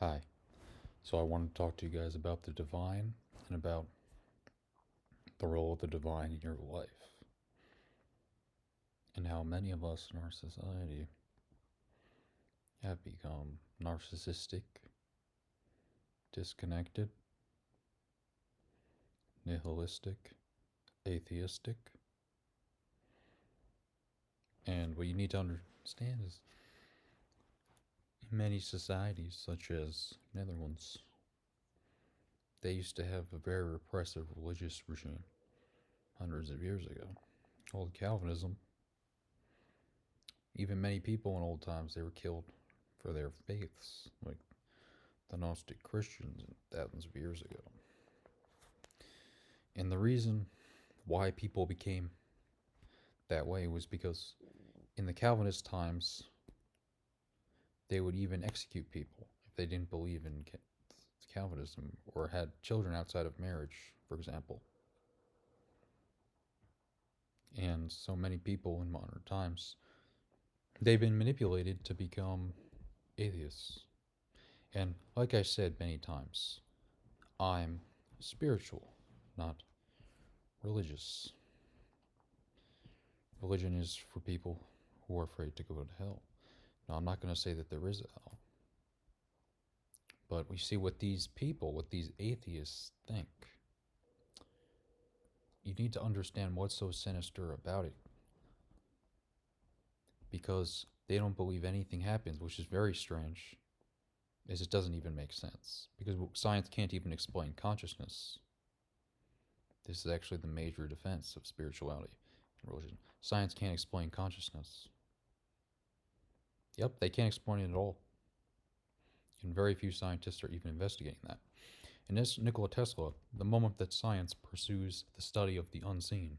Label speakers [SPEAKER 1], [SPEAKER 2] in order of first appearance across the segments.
[SPEAKER 1] Hi. So I want to talk to you guys about the divine and about the role of the divine in your life and how many of us in our society have become narcissistic, disconnected, nihilistic, atheistic. And what you need to understand is in many societies, such as Netherlands, they used to have a very repressive religious regime hundreds of years ago called Calvinism. Even many people in old times, they were killed for their faiths, like the Gnostic Christians thousands of years ago. And the reason why people became that way was because in the Calvinist times, they would even execute people if they didn't believe in Calvinism or had children outside of marriage, for example. And so many people in modern times, they've been manipulated to become atheists. And like I said many times, I'm spiritual, not religious. Religion is for people who are afraid to go to hell. Now, I'm not going to say that there is a hell, but we see what these people, what these atheists think. You need to understand what's so sinister about it because they don't believe anything happens, which is very strange, as it doesn't even make sense because science can't even explain consciousness. This is actually the major defense of spirituality and religion. Science can't explain consciousness. Yep, they can't explain it at all. And very few scientists are even investigating that. And as Nikola Tesla, the moment that science pursues the study of the unseen,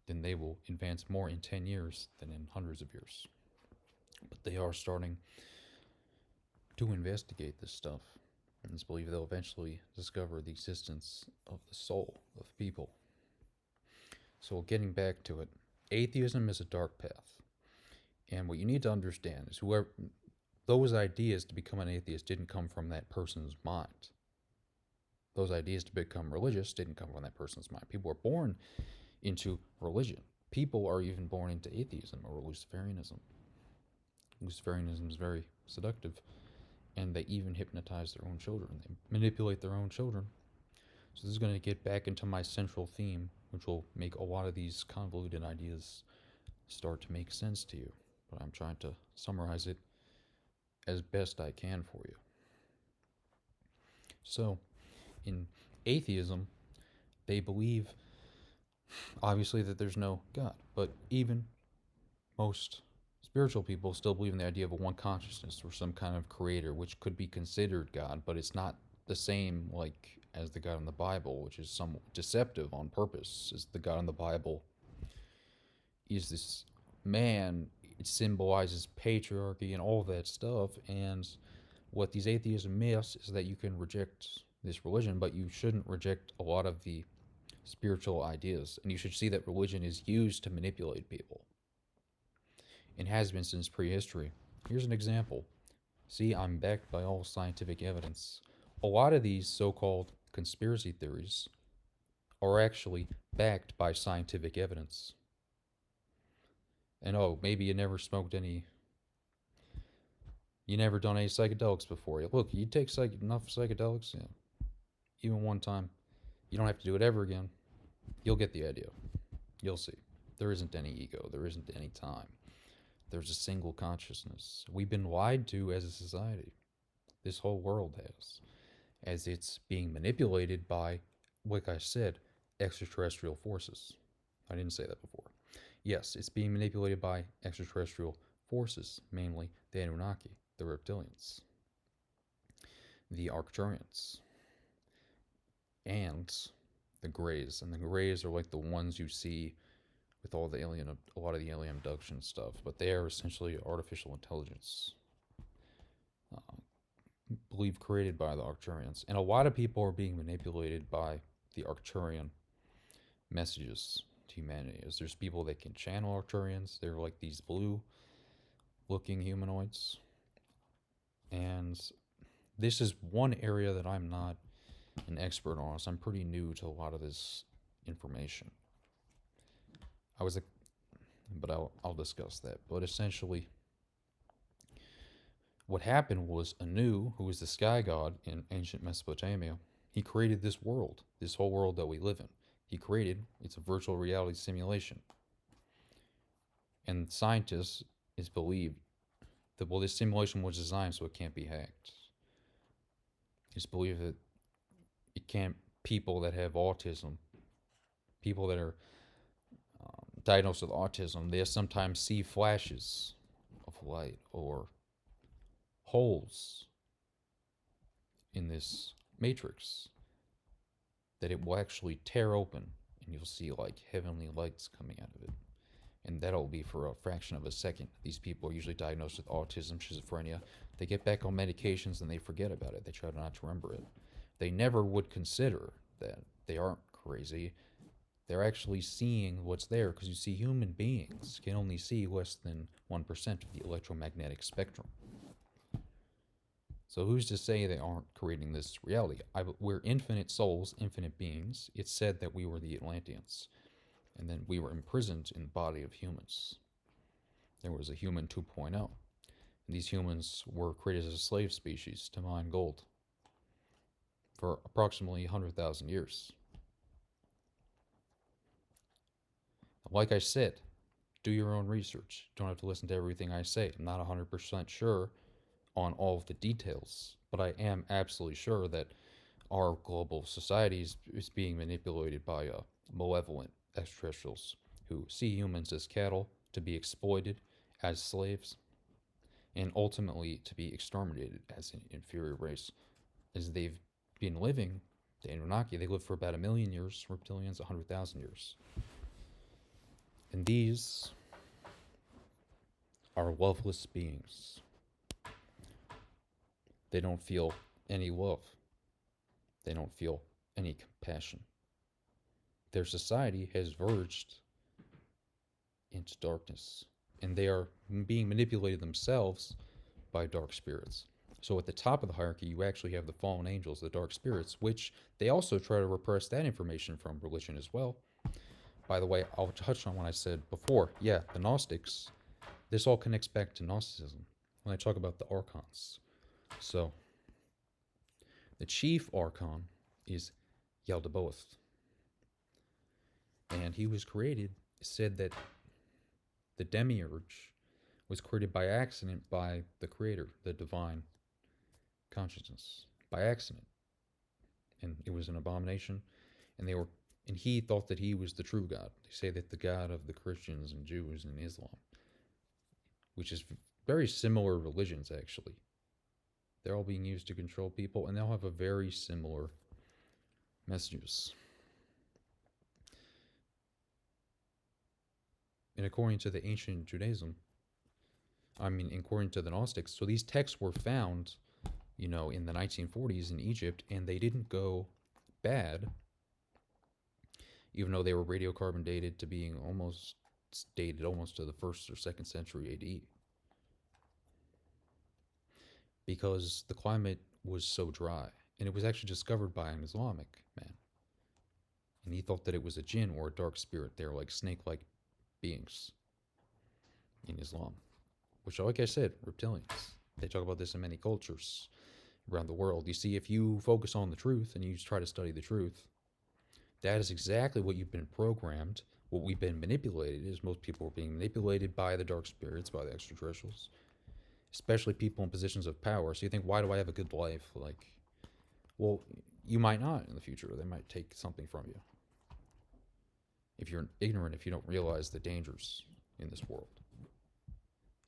[SPEAKER 1] then they will advance more in 10 years than in hundreds of years. But they are starting to investigate this stuff, and it's believed they'll eventually discover the existence of the soul of people. So, getting back to it, atheism is a dark path. And what you need to understand is whoever those ideas to become an atheist didn't come from that person's mind. Those ideas to become religious didn't come from that person's mind. People were born into religion. People are even born into atheism or Luciferianism. Luciferianism is very seductive, and they even hypnotize their own children. They manipulate their own children. So this is going to get back into my central theme, which will make a lot of these convoluted ideas start to make sense to you. But I'm trying to summarize it as best I can for you. So, in atheism, they believe, obviously, that there's no God. But even most spiritual people still believe in the idea of a one consciousness or some kind of creator, which could be considered God, but it's not the same like as the God in the Bible, which is somewhat deceptive on purpose. As the God in the Bible is this man, it symbolizes patriarchy and all that stuff. And what these atheists miss is that you can reject this religion, but you shouldn't reject a lot of the spiritual ideas. And you should see that religion is used to manipulate people and has been since prehistory. Here's an example. See, I'm backed by all scientific evidence. A lot of these so called conspiracy theories are actually backed by scientific evidence. And oh, maybe you never done any psychedelics before. Look, you take enough psychedelics, yeah, even one time, you don't have to do it ever again. You'll get the idea. You'll see. There isn't any ego. There isn't any time. There's a single consciousness. We've been lied to as a society. This whole world has. As it's being manipulated by, like I said, extraterrestrial forces. I didn't say that before. Yes, it's being manipulated by extraterrestrial forces, mainly the Annunaki, the Reptilians, the Arcturians, and the Greys. And the Greys are like the ones you see with a lot of the alien abduction stuff, but they are essentially artificial intelligence, uh, believed created by the Arcturians. And a lot of people are being manipulated by the Arcturian messages to humanity. As there's people that can channel Arcturians, they're like these blue looking humanoids. And this is one area that I'm not an expert on, so I'm pretty new to a lot of this information. I was a, but I'll discuss that. But essentially, what happened was Anu, who was the sky god in ancient Mesopotamia, he created this world, this whole world that we live in. He created, it's a virtual reality simulation. And scientists is believed that, well, this simulation was designed so it can't be hacked. It's believed that it can't, people that have autism, people that are diagnosed with autism, they sometimes see flashes of light or holes in this matrix that it will actually tear open and you'll see like heavenly lights coming out of it. And that'll be for a fraction of a second. These people are usually diagnosed with autism, schizophrenia. They get back on medications and they forget about it. They try not to remember it. They never would consider that they aren't crazy. They're actually seeing what's there, because you see, human beings can only see less than 1% of the electromagnetic spectrum. So who's to say they aren't creating this reality? We're infinite souls, infinite beings. It's said that we were the Atlanteans, and then we were imprisoned in the body of humans. There was a human 2.0, and these humans were created as a slave species to mine gold for approximately 100,000 years. Like I said, do your own research. Don't have to listen to everything I say. I'm not 100% sure on all of the details, but I am absolutely sure that our global society is being manipulated by malevolent extraterrestrials who see humans as cattle to be exploited as slaves and ultimately to be exterminated as an inferior race. As they've been living, the Annunaki, they lived for about 1,000,000 years, reptilians 100,000 years. And these are loveless beings. They don't feel any love. They don't feel any compassion. Their society has verged into darkness, and they are being manipulated themselves by dark spirits. So at the top of the hierarchy, you actually have the fallen angels, the dark spirits, which they also try to repress that information from religion as well. By the way, I'll touch on what I said before. Yeah, the Gnostics, this all connects back to Gnosticism when I talk about the archons. So, the chief archon is Yaldabaoth. And he was created, said that the demiurge was created by accident by the creator, the divine consciousness, by accident. And it was an abomination, and he thought that he was the true God. They say that the God of the Christians and Jews and Islam, which is very similar religions actually. They're all being used to control people, and they'll have a very similar messages. And according to the ancient Judaism, according to the Gnostics, so these texts were found, in the 1940s in Egypt, and they didn't go bad, even though they were radiocarbon dated to being almost to the 1st or 2nd century AD. Because the climate was so dry, and it was actually discovered by an Islamic man. And he thought that it was a jinn or a dark spirit. They're like snake-like beings in Islam, which, like I said, reptilians. They talk about this in many cultures around the world. You see, if you focus on the truth and you try to study the truth, that is exactly what you've been programmed. What we've been manipulated is most people are being manipulated by the dark spirits, by the extraterrestrials, especially people in positions of power. So you think, why do I have a good life? Well, you might not in the future. They might take something from you. If you're ignorant, if you don't realize the dangers in this world.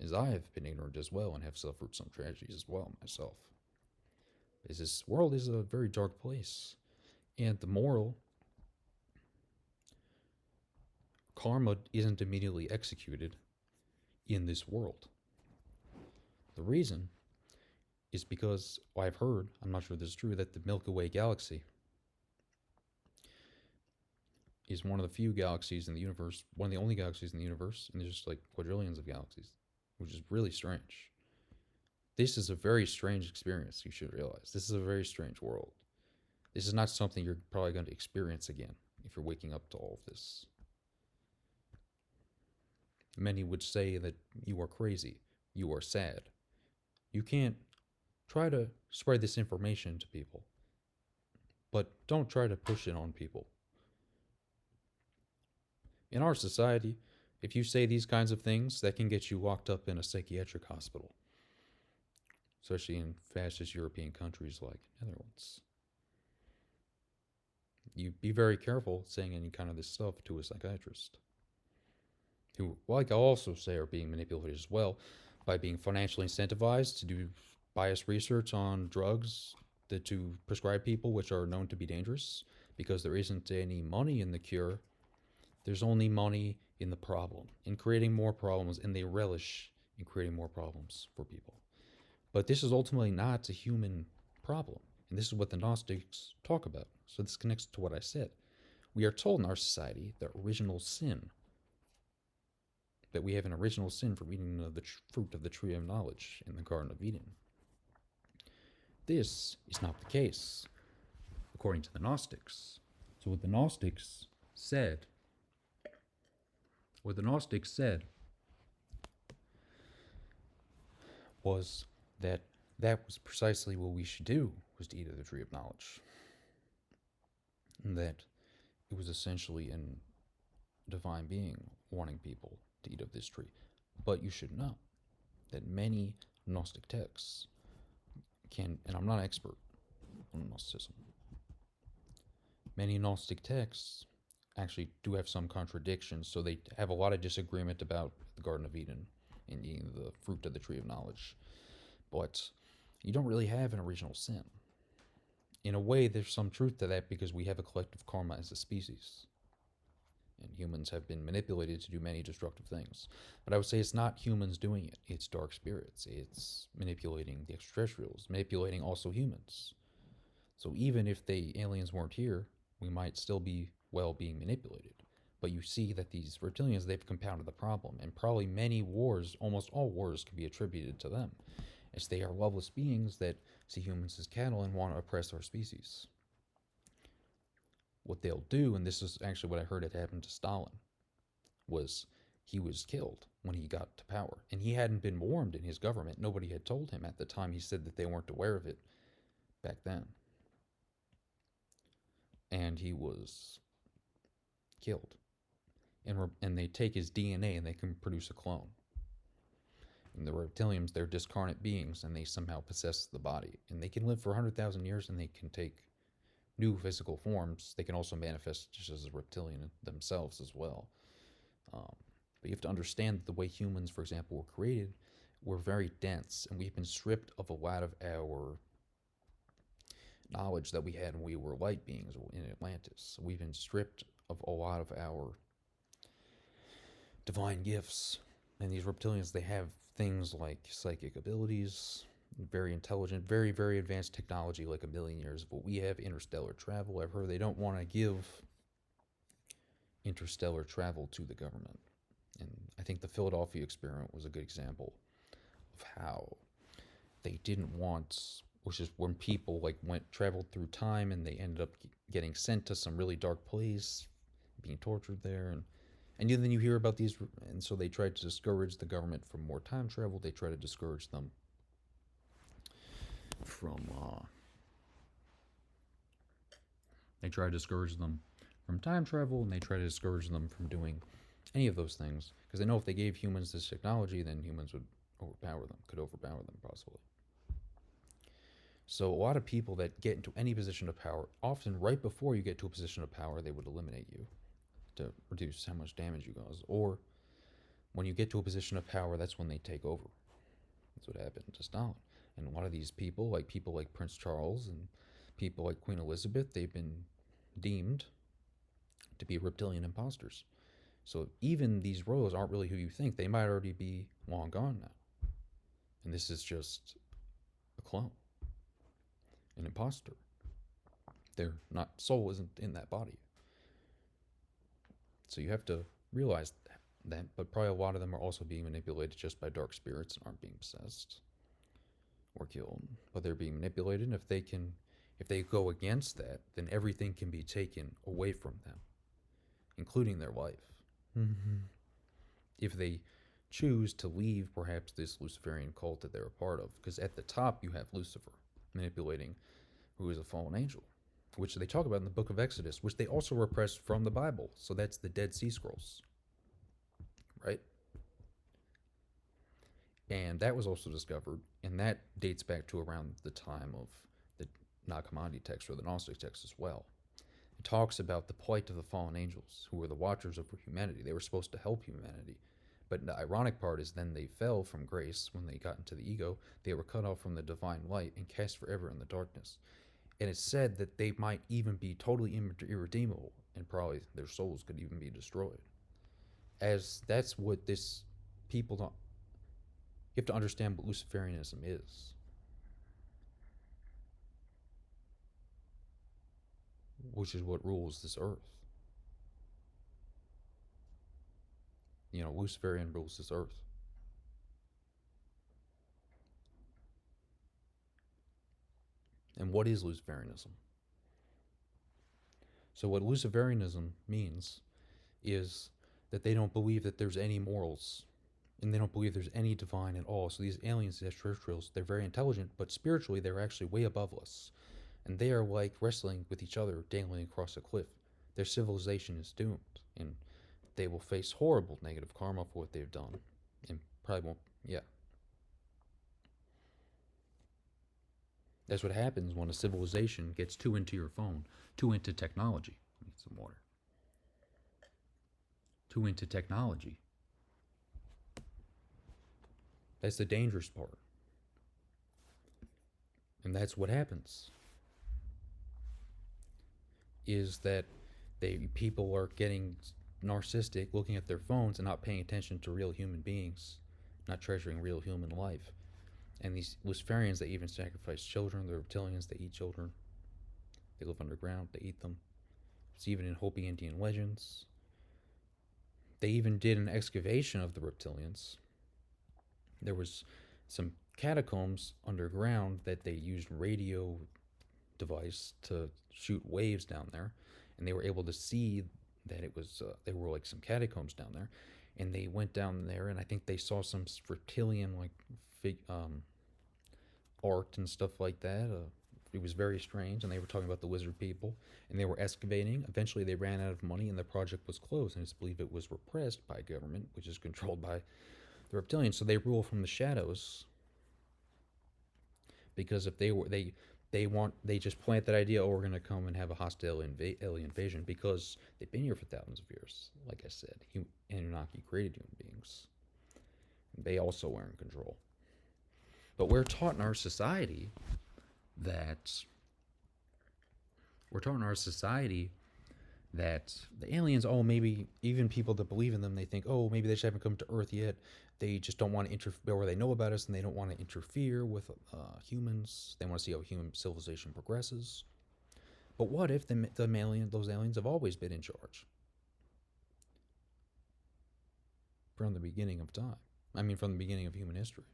[SPEAKER 1] As I have been ignorant as well and have suffered some tragedies as well myself. As this world is a very dark place. And the moral karma isn't immediately executed in this world. The reason is because I've heard, I'm not sure this is true, that the Milky Way galaxy is one of the few galaxies in the universe, one of the only galaxies in the universe, and there's just like quadrillions of galaxies, which is really strange. This is a very strange experience, you should realize. This is a very strange world. This is not something you're probably going to experience again if you're waking up to all of this. Many would say that you are crazy, you are sad. You can't try to spread this information to people, but don't try to push it on people. In our society, if you say these kinds of things, that can get you locked up in a psychiatric hospital, especially in fascist European countries like Netherlands. You be very careful saying any kind of this stuff to a psychiatrist, who, like I also say, are being manipulated as well by being financially incentivized to do biased research on drugs to prescribe people which are known to be dangerous, because there isn't any money in the cure. There's only money in the problem, in creating more problems, and they relish in creating more problems for people. But this is ultimately not a human problem, and this is what the Gnostics talk about. So this connects to what I said. We are told in our society that original sin, that we have an original sin for eating of the fruit of the tree of knowledge in the Garden of Eden. This is not the case, according to the Gnostics. So what the Gnostics said was that was precisely what we should do, was to eat of the tree of knowledge. And that it was essentially a divine being warning people to eat of this tree. But you should know that many Gnostic texts can, and I'm not an expert on Gnosticism, many Gnostic texts actually do have some contradictions, so they have a lot of disagreement about the Garden of Eden and eating the fruit of the tree of knowledge. But you don't really have an original sin. In a way, there's some truth to that, because we have a collective karma as a species. And humans have been manipulated to do many destructive things. But I would say it's not humans doing it. It's dark spirits. It's manipulating the extraterrestrials, manipulating also humans. So even if the aliens weren't here, we might still be, well, being manipulated. But you see that these reptilians, they've compounded the problem. And probably many wars, almost all wars, can be attributed to them, as they are loveless beings that see humans as cattle and want to oppress our species. What they'll do, and this is actually what I heard had happened to Stalin, was he was killed when he got to power. And he hadn't been warned in his government. Nobody had told him at the time. He said that they weren't aware of it back then. And he was killed. And they take his DNA and they can produce a clone. And the reptilians, they're discarnate beings, and they somehow possess the body. And they can live for 100,000 years, and they can take new physical forms. They can also manifest just as a reptilian themselves as well. But you have to understand that the way humans, for example, were created, were very dense, and we've been stripped of a lot of our knowledge that we had when we were light beings in Atlantis. We've been stripped of a lot of our divine gifts. And these reptilians, they have things like psychic abilities, very intelligent, very, very advanced technology, like a million years of what we have, interstellar travel. I've heard they don't want to give interstellar travel to the government. And I think the Philadelphia experiment was a good example of how they didn't want, which is when people traveled through time, and they ended up getting sent to some really dark place, being tortured there, and then you hear about these, and so they tried to discourage the government from more time travel. They try to discourage them from time travel, and they try to discourage them from doing any of those things, because they know if they gave humans this technology, then humans could overpower them possibly. So a lot of people that get into any position of power, often right before you get to a position of power, they would eliminate you to reduce how much damage you cause. Or when you get to a position of power, that's when they take over. That's what happened to Stalin. And a lot of these people like Prince Charles and people like Queen Elizabeth, they've been deemed to be reptilian imposters. So even these royals aren't really who you think. They might already be long gone now. And this is just a clone, an imposter. Their soul isn't in that body. So you have to realize that, but probably a lot of them are also being manipulated just by dark spirits and aren't being possessed. or killed, but they're being manipulated. And if they go against that, then everything can be taken away from them, including their life. Mm-hmm. If they choose to leave, perhaps, this Luciferian cult that they're a part of, because at the top you have Lucifer manipulating, who is a fallen angel, which they talk about in the book of Exodus, which they also repressed from the Bible. So that's the Dead Sea Scrolls, right? And that was also discovered, and that dates back to around the time of the Nag Hammadi text, or the Gnostic text as well. It talks about the plight of the fallen angels, who were the watchers over humanity. They were supposed to help humanity. But the ironic part is then they fell from grace when they got into the ego. They were cut off from the divine light and cast forever in the darkness. And it's said that they might even be totally irredeemable, and probably their souls could even be destroyed. As that's what this people don't. You have to understand what Luciferianism is. Which is what rules this earth. You know, Luciferian rules this earth. And what is Luciferianism? So what Luciferianism means is that they don't believe that there's any morals, and they don't believe there's any divine at all. So these aliens, these extraterrestrials, they're very intelligent, but spiritually they're actually way above us. And they are like wrestling with each other, dangling across a cliff. Their civilization is doomed, and they will face horrible negative karma for what they've done. And probably won't, yeah. That's what happens when a civilization gets too into your phone, too into technology. I need some water. Too into technology. That's the dangerous part. And that's what happens. Is that people are getting narcissistic, looking at their phones and not paying attention to real human beings, not treasuring real human life. And these Luciferians, they even sacrifice children. The reptilians, they eat children. They live underground, they eat them. It's even in Hopi Indian legends. They even did an excavation of the reptilians. There was some catacombs underground that they used radio device to shoot waves down there, and they were able to see that it was they were like some catacombs down there, and they went down there, and I think they saw some reptilian like art and stuff like that. It was very strange, and they were talking about the wizard people, and they were excavating. Eventually, they ran out of money, and the project was closed, and it's believed it was repressed by government, which is controlled by the reptilians. So they rule from the shadows, because if they just plant that idea, oh, we're going to come and have a hostile alien invasion, because they've been here for thousands of years. Like I said, Annunaki created human beings. They also are in control. But we're taught in our society that the aliens, oh, maybe even people that believe in them, they think, oh, maybe they just haven't come to Earth yet. They just don't want to interfere, or they know about us and they don't want to interfere with humans. They want to see how human civilization progresses. But what if those aliens have always been in charge? From the beginning of time. I mean, from the beginning of human history.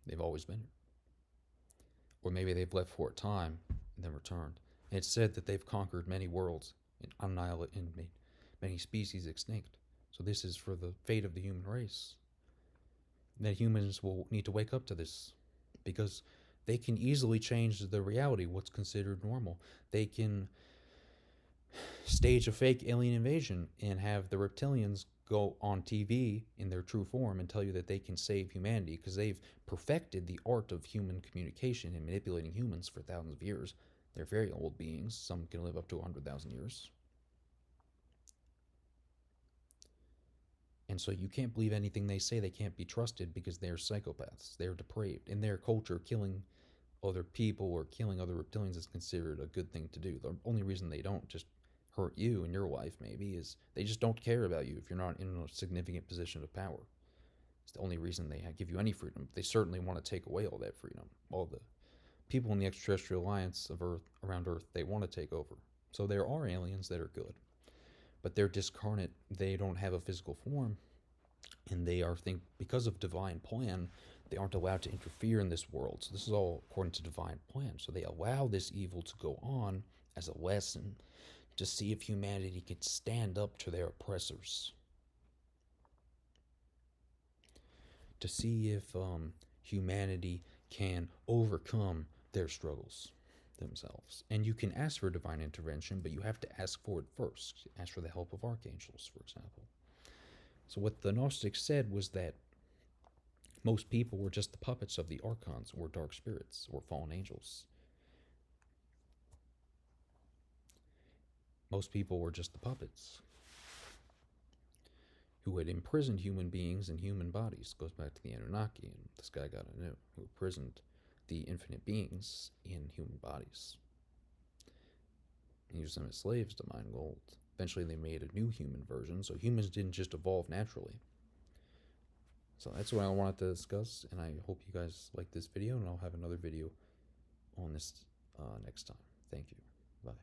[SPEAKER 1] They've always been here. Or maybe they've left for a time and then returned. And it's said that they've conquered many worlds and annihilated and made many species extinct. So this is for the fate of the human race. That humans will need to wake up to this, because they can easily change the reality, what's considered normal. They can stage a fake alien invasion and have the reptilians go on TV in their true form and tell you that they can save humanity, because they've perfected the art of human communication and manipulating humans for thousands of years. They're very old beings. Some can live up to 100,000 years. And so you can't believe anything they say. They can't be trusted, because they're psychopaths. They're depraved. In their culture, killing other people or killing other reptilians is considered a good thing to do. The only reason they don't just hurt you and your wife, maybe, is they just don't care about you if you're not in a significant position of power. It's the only reason they give you any freedom. They certainly want to take away all that freedom. All the people in the extraterrestrial alliance of Earth, around Earth, they want to take over. So there are aliens that are good, but they're discarnate. They don't have a physical form, And they are because of divine plan, they aren't allowed to interfere in this world. So this is all according to divine plan. So they allow this evil to go on as a lesson to see if humanity can stand up to their oppressors, to see if humanity can overcome their struggles themselves. And you can ask for divine intervention, but you have to ask for it first. Ask for the help of archangels, for example. So what the Gnostics said was that most people were just the puppets of the archons, or dark spirits, or fallen angels. Most people were just the puppets who had imprisoned human beings in human bodies. Goes back to the Anunnaki, and this guy got Anu, who imprisoned the infinite beings in human bodies. He used them as slaves to mine gold. Eventually they made a new human version, so humans didn't just evolve naturally. So that's what I wanted to discuss, and I hope you guys like this video, and I'll have another video on this next time. Thank you. Bye.